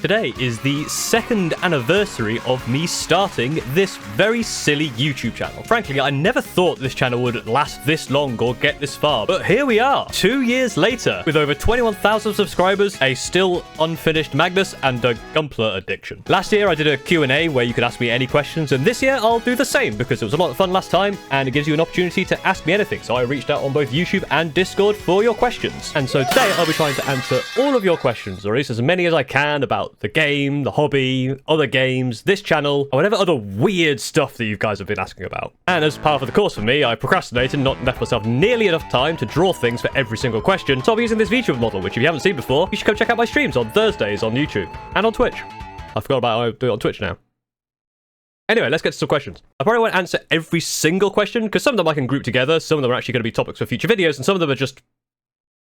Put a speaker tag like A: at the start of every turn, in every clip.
A: Today is the second anniversary of me starting this very silly YouTube channel. Frankly, I never thought this channel would last this long or get this far, but here we are, 2 years later, with over 21,000 subscribers, a still unfinished Magnus, and a Gunpla addiction. Last year, I did a Q&A where you could ask me any questions, and this year, I'll do the same, because it was a lot of fun last time, and it gives you an opportunity to ask me anything, so I reached out on both YouTube and Discord for your questions. And so today, I'll be trying to answer all of your questions, or at least as many as I can about the game, the hobby, other games, this channel, or whatever other weird stuff that you guys have been asking about. And as part of the course for me, I procrastinated and not left myself nearly enough time to draw things for every single question, so I'll be using this Vtuber model, which if you haven't seen before, you should come check out my streams on Thursdays on YouTube and on Twitch. I forgot about how I do it on Twitch now. Anyway, let's get to some questions. I probably won't answer every single question, because some of them I can group together, some of them are actually going to be topics for future videos, and some of them are just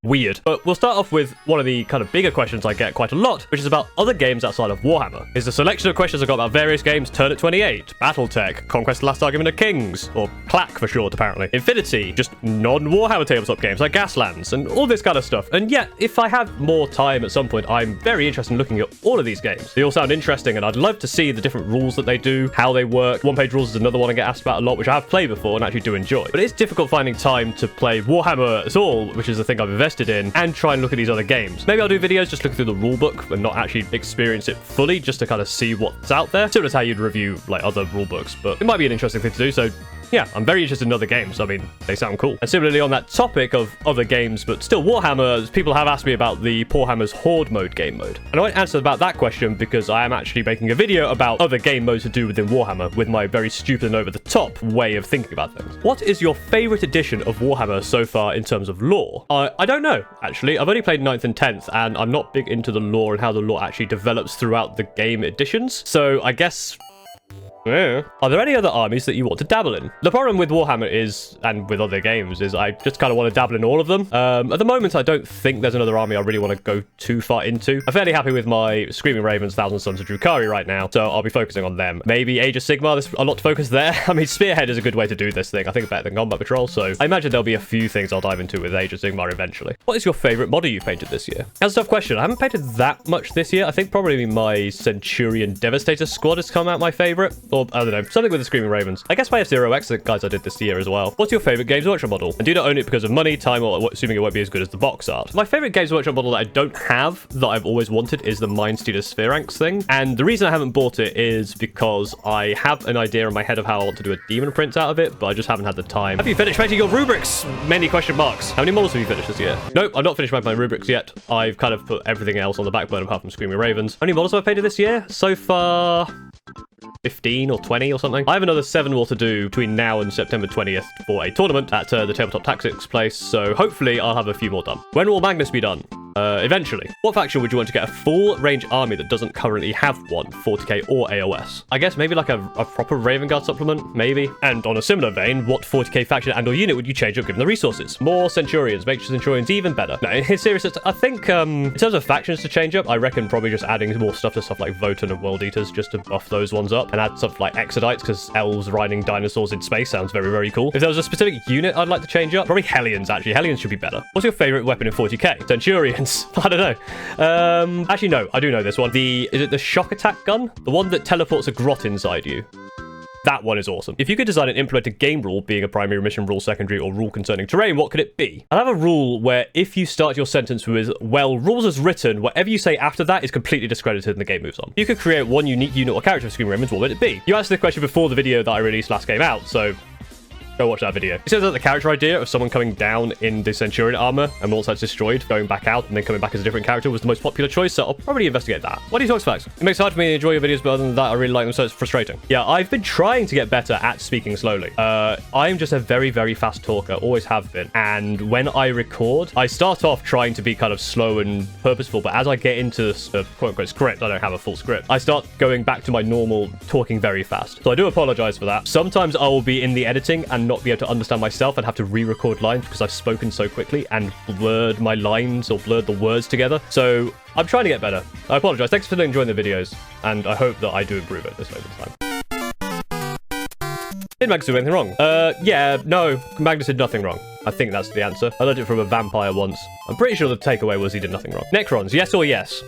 A: weird. But we'll start off with one of the kind of bigger questions I get quite a lot, which is about other games outside of Warhammer. It's a selection of questions I've got about various games: Turn at 28, Battletech, Conquest: The Last Argument of Kings, or CLAC for short apparently, Infinity, just non-warhammer tabletop games like Gaslands, and all this kind of stuff. And yet, if I have more time at some point, I'm very interested in looking at all of these games. They all sound interesting, and I'd love to see the different rules that they do, how they work. One-page rules is another one I get asked about a lot, which I have played before and actually do enjoy. But it's difficult finding time to play Warhammer at all, which is the thing I've invested in, and try and look at these other games. Maybe I'll do videos just looking through the rulebook and not actually experience it fully, just to kind of see what's out there. Similar to how you'd review like other rulebooks, but it might be an interesting thing to do. So yeah, I'm very interested in other games. I mean, they sound cool. And similarly on that topic of other games, but still Warhammer, people have asked me about the Poorhammer's Horde mode game mode. And I won't answer about that question because I am actually making a video about other game modes to do within Warhammer with my very stupid and over-the-top way of thinking about things. What is your favorite edition of Warhammer so far in terms of lore? I don't know, actually. I've only played 9th and 10th, and I'm not big into the lore and how the lore actually develops throughout the game editions. So I guess... yeah. Are there any other armies that you want to dabble in? The problem with Warhammer is, and with other games, is I just kind of want to dabble in all of them. At the moment, I don't think there's another army I really want to go too far into. I'm fairly happy with my Screaming Ravens, Thousand Sons of Drukhari right now, so I'll be focusing on them. Maybe Age of Sigmar, there's a lot to focus there. I mean, Spearhead is a good way to do this thing. I think it's better than Combat Patrol, so I imagine there'll be a few things I'll dive into with Age of Sigmar eventually. What is your favorite model you've painted this year? That's a tough question. I haven't painted that much this year. I think probably my Centurion Devastator squad has come out my favorite, or I don't know, something with the Screaming Ravens. I guess my F-Zero-X, the guys I did this year as well. What's your favorite Games Workshop model? And do you not own it because of money, time, or assuming it won't be as good as the box art? My favorite Games Workshop model that I don't have, that I've always wanted, is the Mindstealer Spheranx thing. And the reason I haven't bought it is because I have an idea in my head of how I want to do a demon print out of it, but I just haven't had the time. Have you finished painting your rubrics? Many question marks. How many models have you finished this year? Nope, I've not finished my rubrics yet. I've kind of put everything else on the back burner apart from Screaming Ravens. How many models have I painted this year? So far... 15 or 20 or something. I have another 7 more to do between now and September 20th for a tournament at the Tabletop Tactics place, so hopefully I'll have a few more done. When will Magnus be done? Eventually. What faction would you want to get a full range army that doesn't currently have one, 40k or AOS? I guess maybe like a proper Raven Guard supplement, maybe. And on a similar vein, what 40k faction and or unit would you change up given the resources? More Centurions, make Centurions even better. No, in seriousness, I think in terms of factions to change up, I reckon probably just adding more stuff to stuff like Votan and World Eaters just to buff those ones up, and add stuff like Exodites because elves riding dinosaurs in space sounds very, very cool. If there was a specific unit I'd like to change up, probably Hellions actually. Hellions should be better. What's your favorite weapon in 40k? Centurions. I don't know. Actually, no, I do know this one. Is it the shock attack gun? The one that teleports a grot inside you. That one is awesome. If you could design and implement a game rule, being a primary, mission rule, secondary, or rule concerning terrain, what could it be? I have a rule where if you start your sentence with, well, rules as written, whatever you say after that is completely discredited and the game moves on. You could create one unique unit or character for Screaming Ravens, what would it be? You answered the question before the video that I released last came out, so... go watch that video. It says that the character idea of someone coming down in the Centurion armor and once that's destroyed, going back out and then coming back as a different character was the most popular choice, so I'll probably investigate that. What do you talk facts? It makes it hard for me to enjoy your videos, but other than that, I really like them, so it's frustrating. Yeah, I've been trying to get better at speaking slowly. I'm just a very, very fast talker, always have been. And when I record, I start off trying to be kind of slow and purposeful, but as I get into the quote-unquote script, I don't have a full script, I start going back to my normal talking very fast. So I do apologize for that. Sometimes I will be in the editing and not be able to understand myself and have to re-record lines because I've spoken so quickly and blurred my lines or blurred the words together. So I'm trying to get better. I apologize. Thanks for enjoying the videos, and I hope that I do improve it this over time. Did Magnus do anything wrong? Yeah, no, Magnus did nothing wrong. I think that's the answer. I learned it from a vampire once. I'm pretty sure the takeaway was he did nothing wrong. Necrons, yes or yes?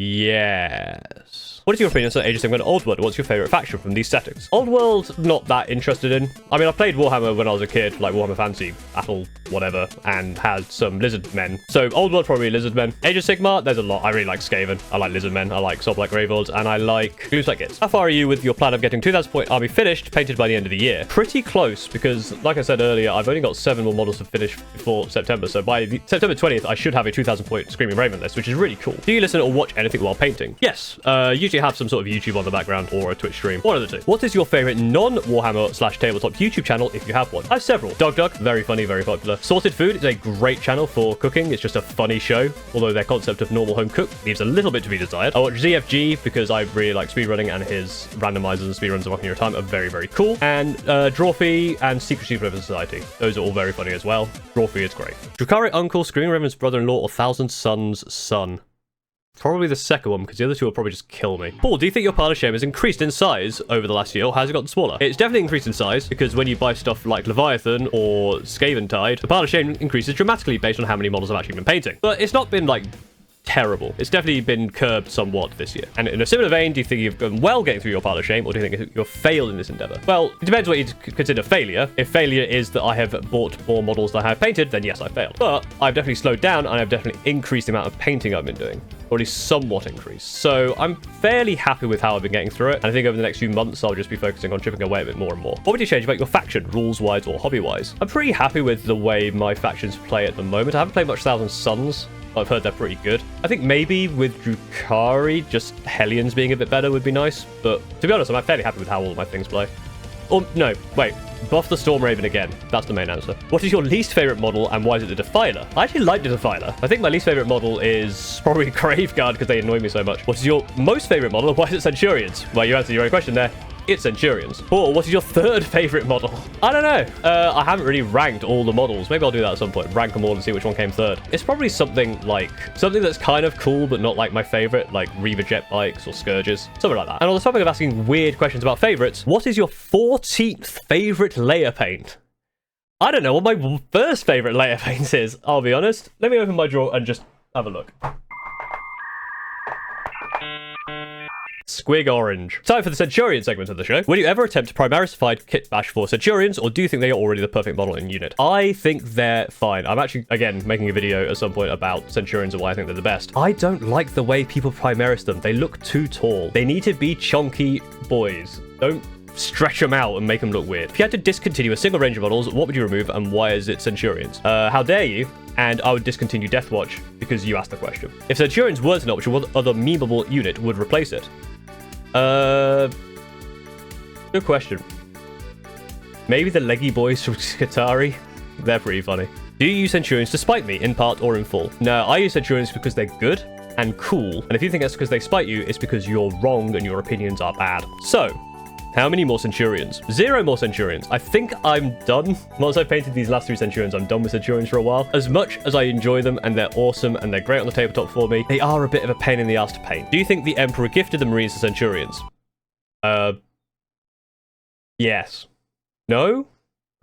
A: Yes. What is your opinion on Age of Sigmar and Old World? What's your favorite faction from these settings? Old World, not that interested in. I mean, I played Warhammer when I was a kid, like Warhammer Fantasy, Battle, whatever, and had some lizard men. So Old World, probably lizard men. Age of Sigmar, there's a lot. I really like Skaven. I like lizard men. I like Sob like Gravelords, and I like Gloos like Gits. How far are you with your plan of getting 2,000 point army finished, painted by the end of the year? Pretty close, because like I said earlier, I've only got 7 more models to finish before September. So by September 20th, I should have a 2,000 point Screaming Raven list, which is really cool. Do you listen or watch anything while painting? Yes. Usually have some sort of YouTube on the background or a Twitch stream. One of the two. What is your favorite non-Warhammer / tabletop YouTube channel if you have one? I have several. Dog, very funny, very popular. Sorted Food is a great channel for cooking. It's just a funny show, although their concept of normal home cook leaves a little bit to be desired. I watch ZFG because I really like speedrunning, and his randomizers and speedruns of Ocarina of Time are very, very cool. And Drawfee and Secret Super Society. Those are all very funny as well. Drawfee is great. Drukhari uncle, Screaming Raven's brother-in-law, or Thousand Sons son? Probably the second one, because the other two will probably just kill me. Paul, do you think your pile of shame has increased in size over the last year, or has it gotten smaller? It's definitely increased in size, because when you buy stuff like Leviathan or Skaventide, the pile of shame increases dramatically based on how many models I've actually been painting. But it's not been, like, terrible. It's definitely been curbed somewhat this year. And in a similar vein, do you think you've done well getting through your pile of shame, or do you think you've failed in this endeavor? Well, it depends what you consider failure. If failure is that I have bought more models than I have painted, then yes, I failed. But I've definitely slowed down, and I've definitely increased the amount of painting I've been doing, or at least somewhat increased. So I'm fairly happy with how I've been getting through it. And I think over the next few months, I'll just be focusing on chipping away a bit more and more. What would you change about your faction, rules-wise or hobby-wise? I'm pretty happy with the way my factions play at the moment. I haven't played much Thousand Sons. I've heard they're pretty good. I think maybe with Drukhari, just Hellions being a bit better would be nice. But to be honest, I'm fairly happy with how all of my things play. Oh, no, wait. Buff the Storm Raven again. That's the main answer. What is your least favorite model, and why is it the Defiler? I actually like the Defiler. I think my least favorite model is probably Graveguard, because they annoy me so much. What is your most favorite model, and why is it Centurions? Well, you answered your own question there. It's Centurions. Paul, what is your third favorite model? I don't know. I haven't really ranked all the models. Maybe I'll do that at some point. Rank them all and see which one came third. It's probably something that's kind of cool, but not like my favorite, like Reaver jet bikes or Scourges, something like that. And on the topic of asking weird questions about favorites, what is your 14th favorite layer paint? I don't know what my first favorite layer paint is, I'll be honest. Let me open my drawer and just have a look. Squig Orange. Time for the Centurion segment of the show. Will you ever attempt to primarisified kit bash for Centurions, or do you think they are already the perfect model and unit? I think they're fine. I'm actually, again, making a video at some point about Centurions and why I think they're the best. I don't like the way people primaris them. They look too tall. They need to be chunky boys. Don't stretch them out and make them look weird. If you had to discontinue a single range of models, what would you remove, and why is it Centurions? How dare you? And I would discontinue Deathwatch because you asked the question. If Centurions weren't an option, what other memeable unit would replace it? Good question. Maybe the leggy boys from Skitari. They're pretty funny. Do you use Centurions to spite me, in part or in full? No, I use Centurions because they're good and cool. And if you think that's because they spite you, it's because you're wrong and your opinions are bad. So, how many more Centurions? 0 more Centurions. I think I'm done. Once I've painted these last 3 Centurions, I'm done with Centurions for a while. As much as I enjoy them and they're awesome and they're great on the tabletop for me, they are a bit of a pain in the ass to paint. Do you think the Emperor gifted the Marines to Centurions? Yes. No?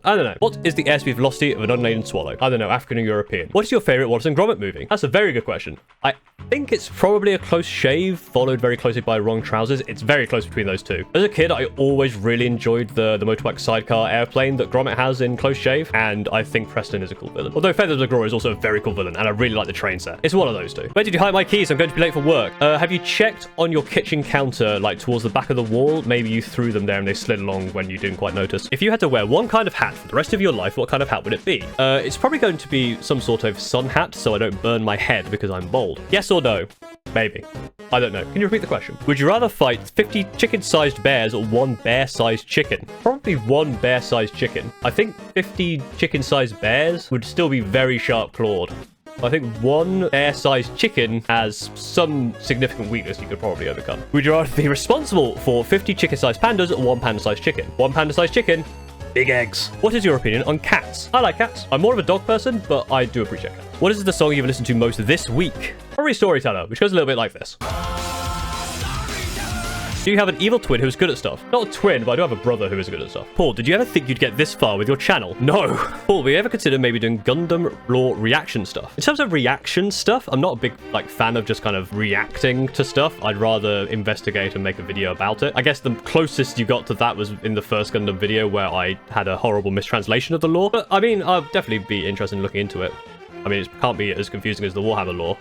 A: I don't know. What is the airspeed velocity of an unladen swallow? I don't know, African or European. What is your favorite Wallace and Gromit movie? That's a very good question. I think it's probably A Close Shave, followed very closely by Wrong Trousers. It's very close between those two. As a kid, I always really enjoyed the motorbike sidecar airplane that Gromit has in Close Shave, and I think Preston is a cool villain. Although Feathers of Glory is also a very cool villain, and I really like the train set. It's one of those two. Where did you hide my keys? I'm going to be late for work. Have you checked on your kitchen counter, like towards the back of the wall? Maybe you threw them there and they slid along when you didn't quite notice. If you had to wear one kind of hat for the rest of your life, what kind of hat would it be? It's probably going to be some sort of sun hat, so I don't burn my head because I'm bald. Yes or no? Maybe. I don't know. Can you repeat the question? Would you rather fight 50 chicken-sized bears or 1 bear-sized chicken? Probably 1 bear-sized chicken. I think 50 chicken-sized bears would still be very sharp-clawed. I think 1 bear-sized chicken has some significant weakness you could probably overcome. Would you rather be responsible for 50 chicken-sized pandas or 1 panda-sized chicken? 1 panda-sized chicken, big eggs. What is your opinion on cats? I like cats. I'm more of a dog person, but I do appreciate cats. What is the song you've listened to most this week? Probably Storyteller, which goes a little bit like this. Do you have an evil twin who's good at stuff? Not a twin, but I do have a brother who is good at stuff. Paul, did you ever think you'd get this far with your channel? No. Paul, have you ever considered maybe doing Gundam lore reaction stuff? In terms of reaction stuff, I'm not a big fan of just kind of reacting to stuff. I'd rather investigate and make a video about it. I guess the closest you got to that was in the first Gundam video where I had a horrible mistranslation of the lore. But I mean, I'll definitely be interested in looking into it. I mean, it can't be as confusing as the Warhammer lore.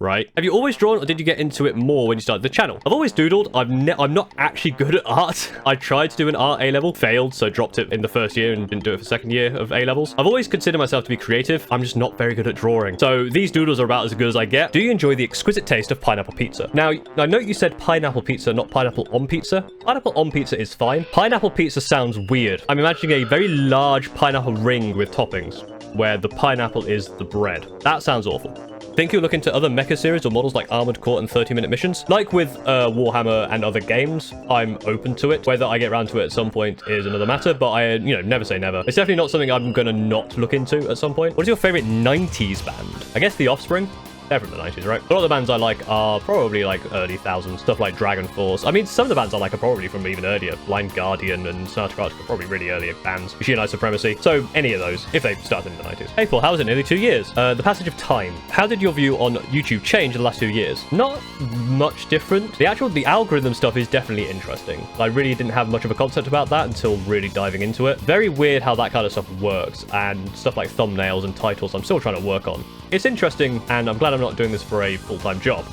A: Right? Have you always drawn, or did you get into it more when you started the channel? I've always doodled. I'm not actually good at art. I tried to do an art A-level, failed, so dropped it in the first year and didn't do it for second year of A-levels. I've always considered myself to be creative. I'm just not very good at drawing. So these doodles are about as good as I get. Do you enjoy the exquisite taste of pineapple pizza? Now, I know you said pineapple pizza, not pineapple on pizza. Pineapple on pizza is fine. Pineapple pizza sounds weird. I'm imagining a very large pineapple ring with toppings, where the pineapple is the bread. That sounds awful. Think you'll look into other mecha series or models like Armored Core and 30-minute missions? Like with Warhammer and other games, I'm open to it. Whether I get around to it at some point is another matter, but I, never say never. It's definitely not something I'm gonna not look into at some point. What is your favorite 90s band? I guess The Offspring. They're from the 90s, right? A lot of the bands I like are probably like early thousands, stuff like Dragon Force. I mean, some of the bands I like are probably from even earlier. Blind Guardian and Sonata Arctic are probably really earlier bands. Machine Knight Supremacy. So any of those, if they started in the 90s. Hey Paul, how was it nearly 2 years? The passage of time. How did your view on YouTube change in the last 2 years? Not much different. The algorithm stuff is definitely interesting. I really didn't have much of a concept about that until really diving into it. Very weird how that kind of stuff works, and stuff like thumbnails and titles I'm still trying to work on. It's interesting, and I'm glad I'm not doing this for a full-time job.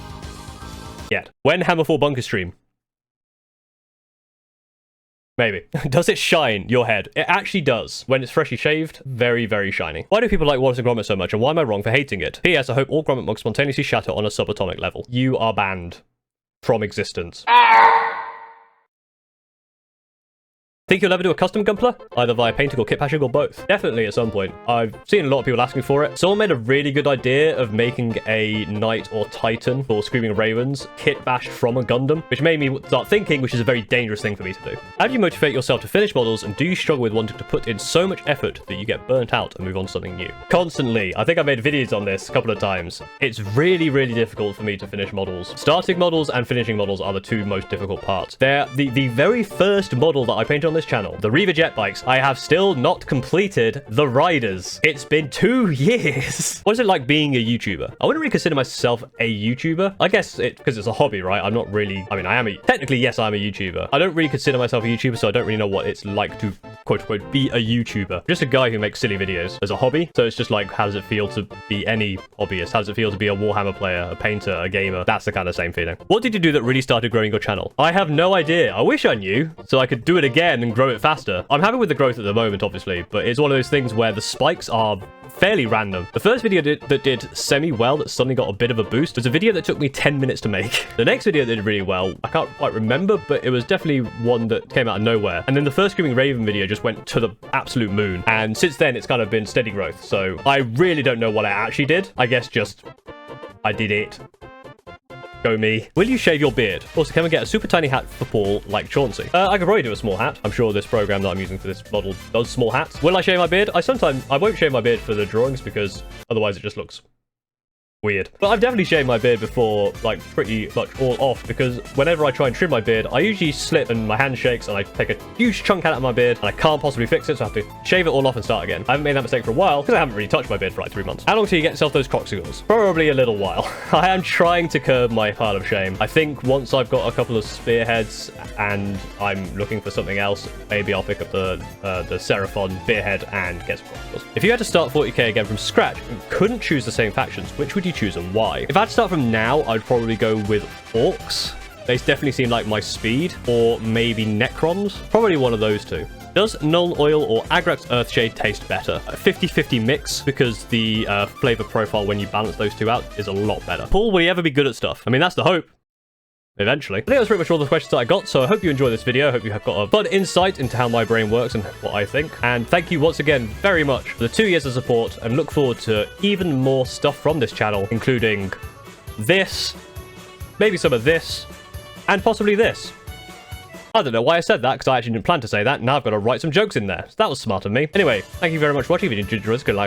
A: Yet. When Hammerfall Bunker stream? Maybe. Does it shine your head? It actually does. When it's freshly shaved, very, very shiny. Why do people like Wallace and Gromit so much, and why am I wrong for hating it? P.S. I hope all Gromit mugs spontaneously shatter on a subatomic level. You are banned from existence. Think you'll ever do a custom Gunpla? Either via painting or kit patching or both? Definitely at some point. I've seen a lot of people asking for it. Someone made a really good idea of making a Knight or Titan for Screaming Ravens kit bashed from a Gundam, which made me start thinking, which is a very dangerous thing for me to do. How do you motivate yourself to finish models, and do you struggle with wanting to put in so much effort that you get burnt out and move on to something new? Constantly. I think I made videos on this a couple of times. It's really, really difficult for me to finish models. Starting models and finishing models are the two most difficult parts. They're the very first model that I painted on this channel, the Reaver jet bikes. I have still not completed the riders. It's been 2 years. What is it like being a YouTuber? I wouldn't really consider myself a YouTuber. I guess because it's a hobby, right? I'm not really, technically, yes, I'm a YouTuber. I don't really consider myself a YouTuber, so I don't really know what it's like to, quote unquote, be a YouTuber. Just a guy who makes silly videos as a hobby. So it's just like, how does it feel to be any hobbyist? How does it feel to be a Warhammer player, a painter, a gamer? That's the kind of same feeling. What did you do that really started growing your channel? I have no idea. I wish I knew, so I could do it again and grow it faster. I'm happy with the growth at the moment, obviously, but it's one of those things where the spikes are fairly random. The first video that did semi-well, that suddenly got a bit of a boost, was a video that took me 10 minutes to make. The next video that did really well, I can't quite remember, but it was definitely one that came out of nowhere. And then the first Screaming Raven video just went to the absolute moon. And since then, it's kind of been steady growth. So I really don't know what I actually did. I guess just I did it. Go me. Will you shave your beard? Also, can we get a super tiny hat for Paul like Chauncey? I could probably do a small hat. I'm sure this program that I'm using for this model does small hats. Will I shave my beard? I won't shave my beard for the drawings because otherwise it just looks weird. But I've definitely shaved my beard before, like pretty much all off, because whenever I try and trim my beard, I usually slip and my hand shakes and I take a huge chunk out of my beard and I can't possibly fix it, so I have to shave it all off and start again. I haven't made that mistake for a while because I haven't really touched my beard for like 3 months. How long till you get yourself those Kroxigors? Probably a little while. I am trying to curb my pile of shame. I think once I've got a couple of spearheads and I'm looking for something else, maybe I'll pick up the Seraphon spearhead and get some Kroxigors. If you had to start 40k again from scratch and couldn't choose the same factions, which would you choose and why? If I had to start from now, I'd probably go with Orcs. They definitely seem like my speed, or maybe Necrons. Probably one of those two. Does Nuln Oil or Agrax Earthshade taste better? A 50-50 mix, because the flavor profile when you balance those two out is a lot better. Paul, will you ever be good at stuff? I mean, that's the hope. Eventually. I think that's pretty much all the questions that I got, so I hope you enjoy this video. I hope you have got a fun insight into how my brain works and what I think. And thank you once again very much for the 2 years of support, and look forward to even more stuff from this channel, including this, maybe some of this, and possibly this. I don't know why I said that, because I actually didn't plan to say that. Now I've got to write some jokes in there. So that was smart of me. Anyway, thank you very much for watching. If you did enjoy this, I'm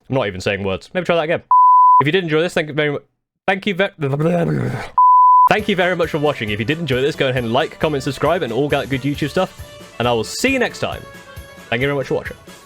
A: not even saying words. Maybe try that again. If you did enjoy this, thank you very much. Thank you very... Thank you very much for watching. If you did enjoy this, go ahead and like, comment, subscribe, and all that good YouTube stuff. And I will see you next time. Thank you very much for watching.